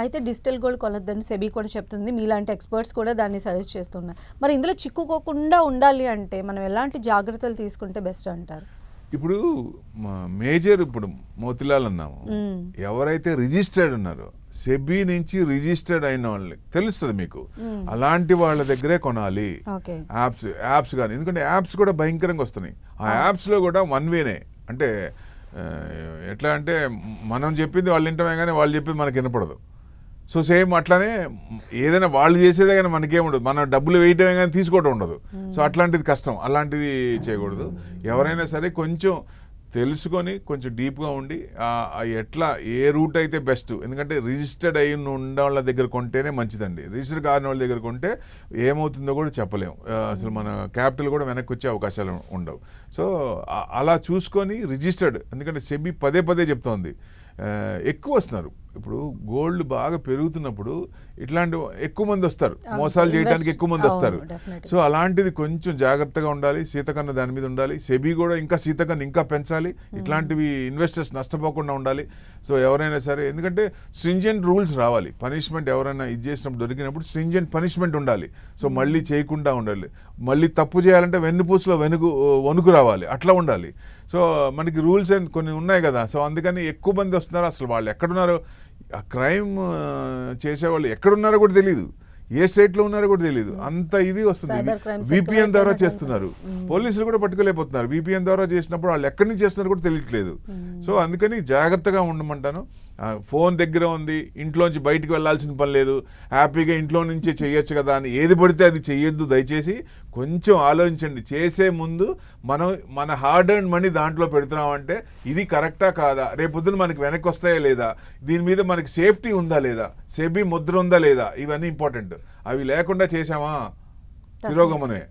అయితే digital gold కొనొద్దని SEBI కూడా చెప్తుంది, మీలాంటి ఎక్స్పర్ట్స్ కూడా దాన్ని సజెస్ట్ చేస్తున్నారు. మరి ఇందులో చిక్కుకోకుండా ఉండాలి అంటే మనం ఎలాంటి జాగ్రత్తలు తీసుకుంటే బెస్ట్ అంటారు? ఇప్పుడు మేజర్ ఇప్పుడు మోతిలాల్ అన్నాము, ఎవరైతే రిజిస్టర్డ్ ఉన్నారో సెబీ నుంచి రిజిస్టర్డ్ అయిన వాళ్ళకి తెలుస్తుంది మీకు, అలాంటి వాళ్ళ దగ్గరే కొనాలి యాప్స్ కానీ. ఎందుకంటే యాప్స్ కూడా భయంకరంగా వస్తున్నాయి. ఆ యాప్స్లో కూడా వన్ వేనే, అంటే ఎట్లా అంటే మనం చెప్పింది వాళ్ళు వింటమే కానీ వాళ్ళు చెప్పింది మనకి వినపడదు. సో సేమ్ అట్లానే ఏదైనా వాళ్ళు చేసేదే కానీ మనకేముండదు, మన డబ్బులు వేయటమే కానీ తీసుకోవటం ఉండదు. సో అట్లాంటిది కష్టం, అలాంటిది చేయకూడదు. ఎవరైనా సరే కొంచెం తెలుసుకొని కొంచెం డీప్గా ఉండి ఎట్లా ఏ రూట్ అయితే బెస్ట్. ఎందుకంటే రిజిస్టర్డ్ అయి ఉన్న వాళ్ళ దగ్గర కొంటేనే మంచిదండి. రిజిస్టర్ కాని వాళ్ళ దగ్గర కొంటే ఏమవుతుందో కూడా చెప్పలేము. అసలు మన క్యాపిటల్ కూడా వెనక్కి వచ్చే అవకాశాలు ఉండవు. సో అలా చూసుకొని రిజిస్టర్డ్, ఎందుకంటే సెబీ పదే పదే చెప్తోంది ఎక్కువ వస్తున్నారు. ఇప్పుడు గోల్డ్ బాగా పెరుగుతున్నప్పుడు ఇట్లాంటి ఎక్కువ మంది వస్తారు, మోసాలు చేయడానికి ఎక్కువ మంది వస్తారు. సో అలాంటిది కొంచెం జాగ్రత్తగా ఉండాలి, సీతకన్ను దాని మీద ఉండాలి. సెబీ కూడా ఇంకా సీతకన్ను ఇంకా పెంచాలి, ఇట్లాంటివి ఇన్వెస్టర్స్ నష్టపోకుండా ఉండాలి. సో ఎవరైనా సరే, ఎందుకంటే స్ట్రింజెంట్ రూల్స్ రావాలి. పనిష్మెంట్ ఎవరైనా ఇది చేసినప్పుడు దొరికినప్పుడు స్ట్రింజెంట్ పనిష్మెంట్ ఉండాలి. సో మళ్ళీ చేయకుండా ఉండాలి. మళ్ళీ తప్పు చేయాలంటే వెన్నుపూసలో వణుకు రావాలి, అట్లా ఉండాలి. సో మనకి రూల్స్ కొన్ని ఉన్నాయి కదా. సో అందుకని ఎక్కువ మంది వస్తున్నారు. అసలు వాళ్ళు ఎక్కడున్నారో, ఆ క్రైమ్ చేసేవాళ్ళు ఎక్కడున్నారో కూడా తెలియదు, ఏ స్టేట్లో ఉన్నారో కూడా తెలియదు, అంత ఇది వస్తుంది. విపిఎన్ ద్వారా చేస్తున్నారు, పోలీసులు కూడా పట్టుకోలేకపోతున్నారు. విపిఎన్ ద్వారా చేసినప్పుడు వాళ్ళు ఎక్కడి నుంచి చేస్తున్నారు కూడా తెలియట్లేదు. సో అందుకని జాగ్రత్తగా ఉండమంటాను. ఫోన్ దగ్గర ఉంది, ఇంట్లోంచి బయటికి వెళ్ళాల్సిన పని లేదు, హ్యాపీగా ఇంట్లో నుంచే చేయొచ్చు కదా అని ఏది పడితే అది చెయ్యొద్దు. దయచేసి కొంచెం ఆలోచించండి. చేసే ముందు మన హార్డ్ ఎర్న్డ్ మనీ దాంట్లో పెడుతున్నామంటే ఇది కరెక్టా కాదా, రేపొద్దున మనకి వెనక్కి వస్తాయా లేదా, దీని మీద మనకి సేఫ్టీ ఉందా లేదా, సెబీ ముద్ర ఉందా లేదా, ఇవన్నీ ఇంపార్టెంట్. అవి లేకుండా చేసామా తిరోగమనే.